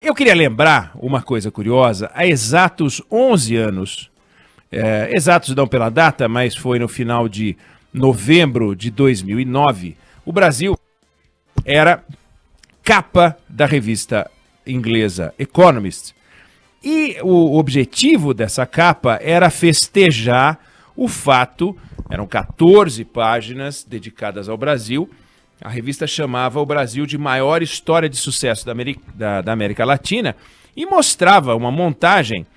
Eu queria lembrar uma coisa curiosa. Há exatos 11 anos, exatos não pela data, mas foi no final de novembro de 2009, o Brasil era capa da revista inglesa Economist. E o objetivo dessa capa era festejar o fato, eram 14 páginas dedicadas ao Brasil. A revista chamava o Brasil de maior história de sucesso da América Latina e mostrava uma montagem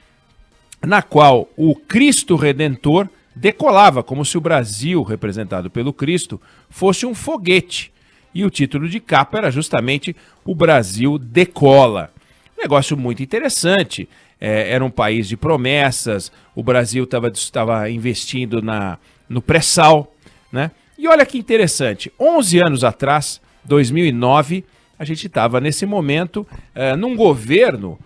na qual o Cristo Redentor decolava, como se o Brasil, representado pelo Cristo, fosse um foguete. E o título de capa era justamente O Brasil Decola. Um negócio muito interessante. Era um país de promessas, o Brasil estava investindo no pré-sal, né? E olha que interessante, 11 anos atrás, 2009, a gente estava nesse momento num governo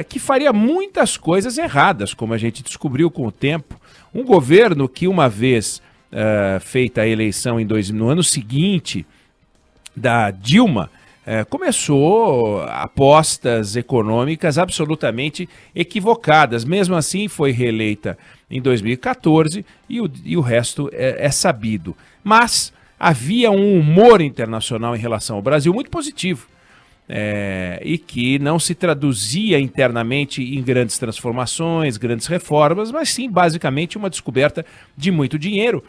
que faria muitas coisas erradas, como a gente descobriu com o tempo. Um governo que, uma vez feita a eleição no ano seguinte da Dilma, começou apostas econômicas absolutamente equivocadas. Mesmo assim, foi reeleita em 2014 e o resto é sabido. Mas havia um humor internacional em relação ao Brasil muito positivo e que não se traduzia internamente em grandes transformações, grandes reformas, mas sim, basicamente, uma descoberta de muito dinheiro,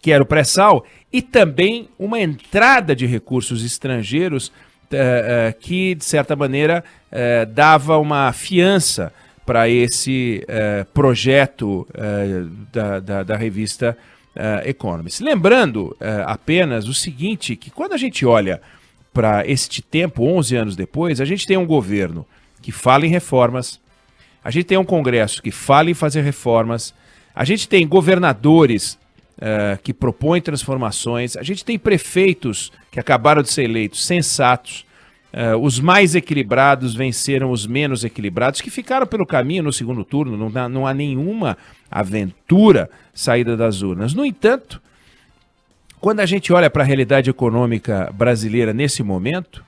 que era o pré-sal, e também uma entrada de recursos estrangeiros que, de certa maneira, dava uma fiança para esse projeto da revista Economist. Lembrando apenas o seguinte, que quando a gente olha para este tempo, 11 anos depois, a gente tem um governo que fala em reformas, a gente tem um Congresso que fala em fazer reformas, a gente tem governadores que propõem transformações, a gente tem prefeitos que acabaram de ser eleitos sensatos, os mais equilibrados venceram os menos equilibrados, que ficaram pelo caminho no segundo turno, não há nenhuma aventura saída das urnas. No entanto, quando a gente olha para a realidade econômica brasileira nesse momento,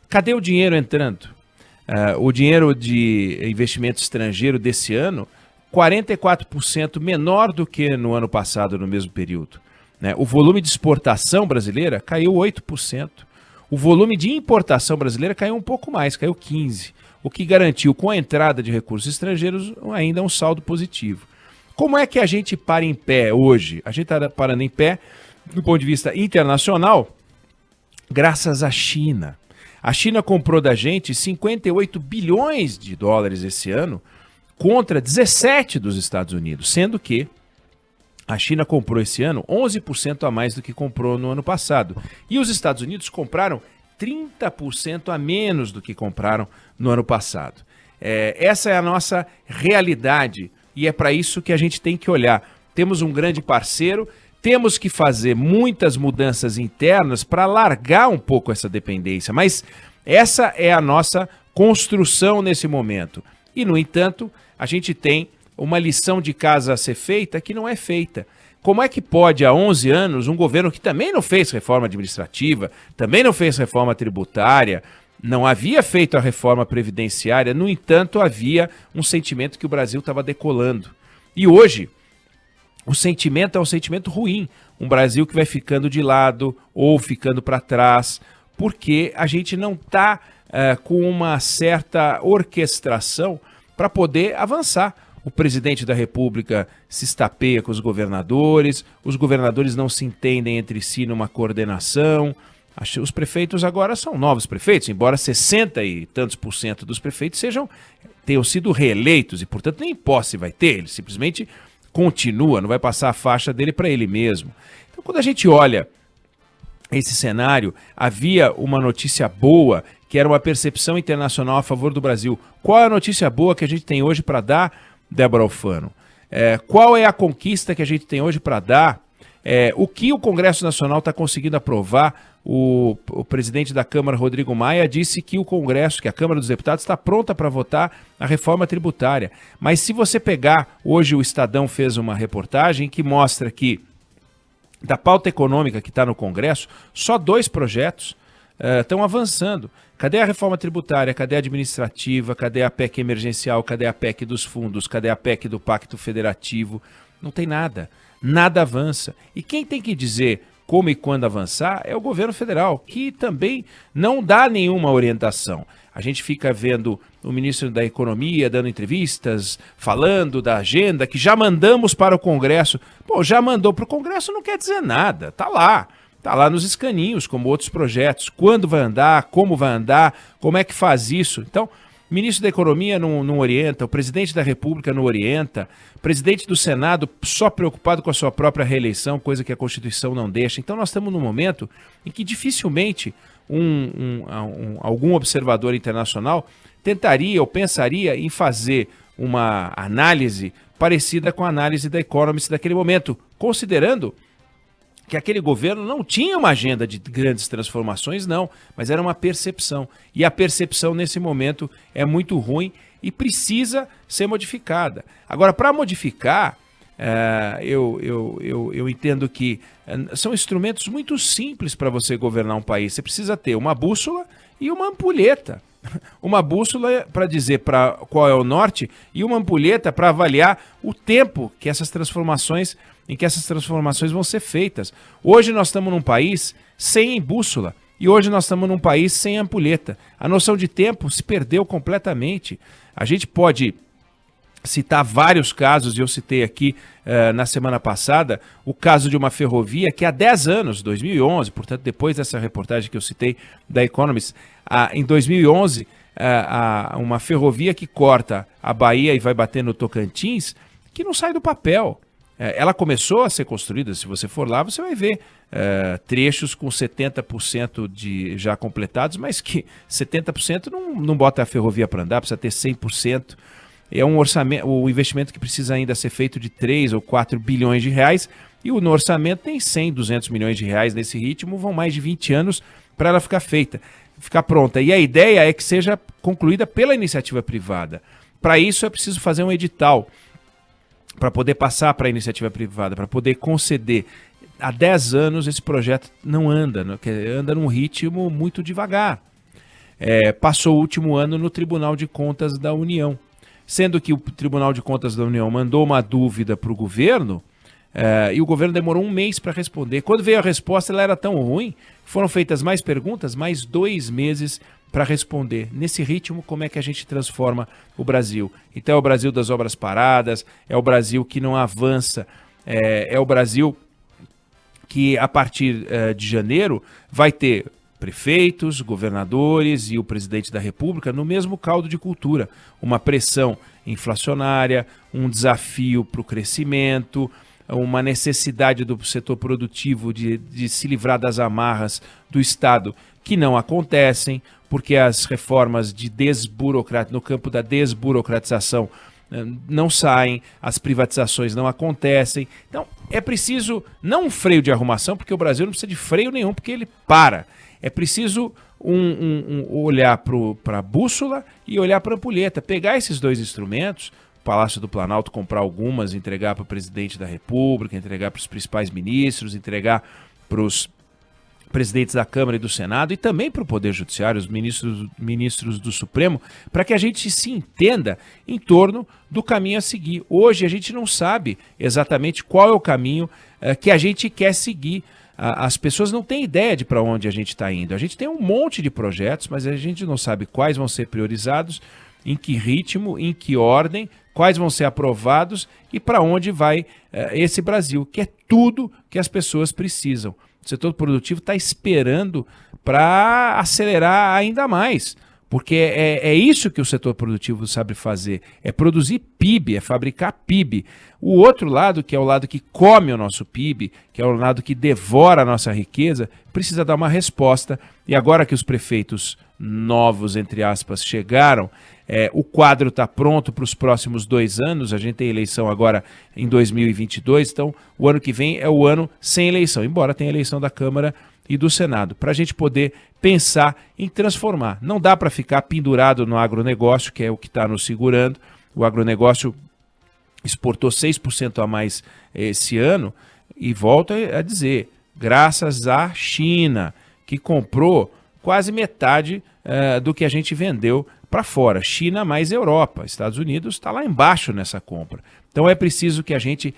cadê o dinheiro entrando? O dinheiro de investimento estrangeiro desse ano, 44% menor do que no ano passado, no mesmo período. O volume de exportação brasileira caiu 8%. O volume de importação brasileira caiu um pouco mais, caiu 15%. O que garantiu, com a entrada de recursos estrangeiros, ainda um saldo positivo. Como é que a gente para em pé hoje? A gente está parando em pé, do ponto de vista internacional, graças à China. A China comprou da gente 58 bilhões de dólares esse ano, contra 17 dos Estados Unidos, sendo que a China comprou esse ano 11% a mais do que comprou no ano passado. E os Estados Unidos compraram 30% a menos do que compraram no ano passado. Essa é a nossa realidade e é para isso que a gente tem que olhar. Temos um grande parceiro, temos que fazer muitas mudanças internas para largar um pouco essa dependência, mas essa é a nossa construção nesse momento. E, no entanto, a gente tem uma lição de casa a ser feita que não é feita. Como é que pode, há 11 anos, um governo que também não fez reforma administrativa, também não fez reforma tributária, não havia feito a reforma previdenciária, no entanto, havia um sentimento que o Brasil estava decolando. E hoje, o sentimento é um sentimento ruim. Um Brasil que vai ficando de lado ou ficando para trás, porque a gente não está com uma certa orquestração para poder avançar. O presidente da República se estapeia com os governadores não se entendem entre si numa coordenação. Os prefeitos agora são novos prefeitos, embora 60 e tantos % dos prefeitos tenham sido reeleitos e, portanto, nem posse vai ter, ele simplesmente continua, não vai passar a faixa dele para ele mesmo. Então, quando a gente olha esse cenário, havia uma notícia boa, que era uma percepção internacional a favor do Brasil. Qual é a notícia boa que a gente tem hoje para dar, Débora Alfano? Qual é a conquista que a gente tem hoje para dar? O que o Congresso Nacional está conseguindo aprovar? O presidente da Câmara, Rodrigo Maia, disse que que a Câmara dos Deputados está pronta para votar a reforma tributária. Mas se você pegar, hoje o Estadão fez uma reportagem que mostra que da pauta econômica que está no Congresso, só 2 projetos estão avançando, Cadê a reforma tributária? Cadê a administrativa? Cadê a PEC emergencial? Cadê a PEC dos fundos? Cadê a PEC do Pacto Federativo? Não tem nada. Nada avança. E quem tem que dizer como e quando avançar é o governo federal, que também não dá nenhuma orientação. A gente fica vendo o ministro da Economia dando entrevistas, falando da agenda que já mandamos para o Congresso. Pô, já mandou para o Congresso não quer dizer nada, tá lá nos escaninhos, como outros projetos. Quando vai andar, como é que faz isso? Então, o ministro da Economia não orienta, o presidente da República não orienta, o presidente do Senado só preocupado com a sua própria reeleição, coisa que a Constituição não deixa. Então nós estamos num momento em que dificilmente algum observador internacional tentaria ou pensaria em fazer uma análise parecida com a análise da Economist daquele momento, considerando que aquele governo não tinha uma agenda de grandes transformações, não, mas era uma percepção. E a percepção, nesse momento, é muito ruim e precisa ser modificada. Agora, para modificar, eu entendo que são instrumentos muito simples para você governar um país. Você precisa ter uma bússola e uma ampulheta. Uma bússola para dizer qual é o norte e uma ampulheta para avaliar o tempo que essas transformações vão ser feitas. Hoje nós estamos num país sem bússola e hoje nós estamos num país sem ampulheta. A noção de tempo se perdeu completamente. A gente pode citar vários casos, e eu citei aqui na semana passada o caso de uma ferrovia que há 10 anos, 2011, portanto depois dessa reportagem que eu citei da Economist, em 2011, uma ferrovia que corta a Bahia e vai bater no Tocantins, que não sai do papel. Ela começou a ser construída, se você for lá, você vai ver trechos com 70% já completados, mas que 70% não bota a ferrovia para andar, precisa ter 100%. É um orçamento, o investimento que precisa ainda ser feito de 3 ou 4 bilhões de reais, e no orçamento tem 100, 200 milhões de reais nesse ritmo, vão mais de 20 anos para ela ficar pronta. E a ideia é que seja concluída pela iniciativa privada. Para isso é preciso fazer um edital, para poder passar para a iniciativa privada, para poder conceder. Há 10 anos esse projeto não anda, anda num ritmo muito devagar. Passou o último ano no Tribunal de Contas da União, sendo que o Tribunal de Contas da União mandou uma dúvida para o governo, e o governo demorou um mês para responder. Quando veio a resposta, ela era tão ruim, foram feitas mais perguntas, mais 2 meses para responder. Nesse ritmo, como é que a gente transforma o Brasil? Então é o Brasil das obras paradas, é o Brasil que não avança, é o Brasil que a partir de janeiro vai ter prefeitos, governadores e o presidente da República no mesmo caldo de cultura. Uma pressão inflacionária, um desafio para o crescimento, uma necessidade do setor produtivo de se livrar das amarras do Estado que não acontecem, porque as reformas no campo da desburocratização não saem, as privatizações não acontecem. Então é preciso não um freio de arrumação, porque o Brasil não precisa de freio nenhum, porque ele para. É preciso olhar para a bússola e olhar para a ampulheta, pegar esses dois instrumentos, o Palácio do Planalto comprar algumas, entregar para o presidente da República, entregar para os principais ministros, entregar para os presidentes da Câmara e do Senado e também para o Poder Judiciário, os ministros do Supremo, para que a gente se entenda em torno do caminho a seguir. Hoje a gente não sabe exatamente qual é o caminho que a gente quer seguir. As pessoas não têm ideia de para onde a gente está indo. A gente tem um monte de projetos, mas a gente não sabe quais vão ser priorizados, em que ritmo, em que ordem, quais vão ser aprovados e para onde vai esse Brasil, que é tudo que as pessoas precisam. O setor produtivo está esperando para acelerar ainda mais, porque é isso que o setor produtivo sabe fazer, é produzir PIB, é fabricar PIB. O outro lado, que é o lado que come o nosso PIB, que é o lado que devora a nossa riqueza, precisa dar uma resposta. E agora que os prefeitos novos, entre aspas, chegaram, o quadro está pronto para os próximos 2 anos, a gente tem eleição agora em 2022, então o ano que vem é o ano sem eleição, embora tenha eleição da Câmara e do Senado, para a gente poder pensar em transformar. Não dá para ficar pendurado no agronegócio, que é o que está nos segurando. O agronegócio exportou 6% a mais esse ano, e volto a dizer, graças à China, que comprou quase metade do que a gente vendeu para fora. China mais Europa. Estados Unidos está lá embaixo nessa compra. Então é preciso que a gente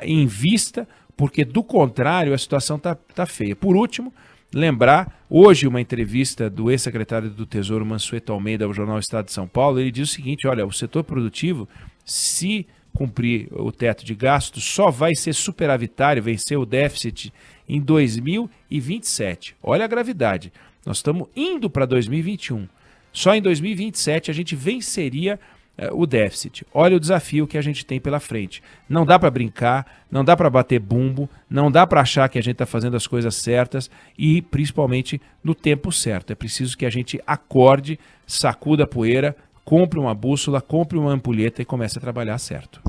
invista, porque do contrário a situação está feia. Por último, lembrar, hoje uma entrevista do ex-secretário do Tesouro Mansueto Almeida ao jornal Estado de São Paulo, ele diz o seguinte: olha, o setor produtivo, se cumprir o teto de gastos, só vai ser superavitário, vencer o déficit em 2027. Olha a gravidade. Nós estamos indo para 2021. Só em 2027 a gente venceria o déficit. Olha o desafio que a gente tem pela frente. Não dá para brincar, não dá para bater bumbo, não dá para achar que a gente está fazendo as coisas certas e principalmente no tempo certo. É preciso que a gente acorde, sacuda a poeira, compre uma bússola, compre uma ampulheta e comece a trabalhar certo.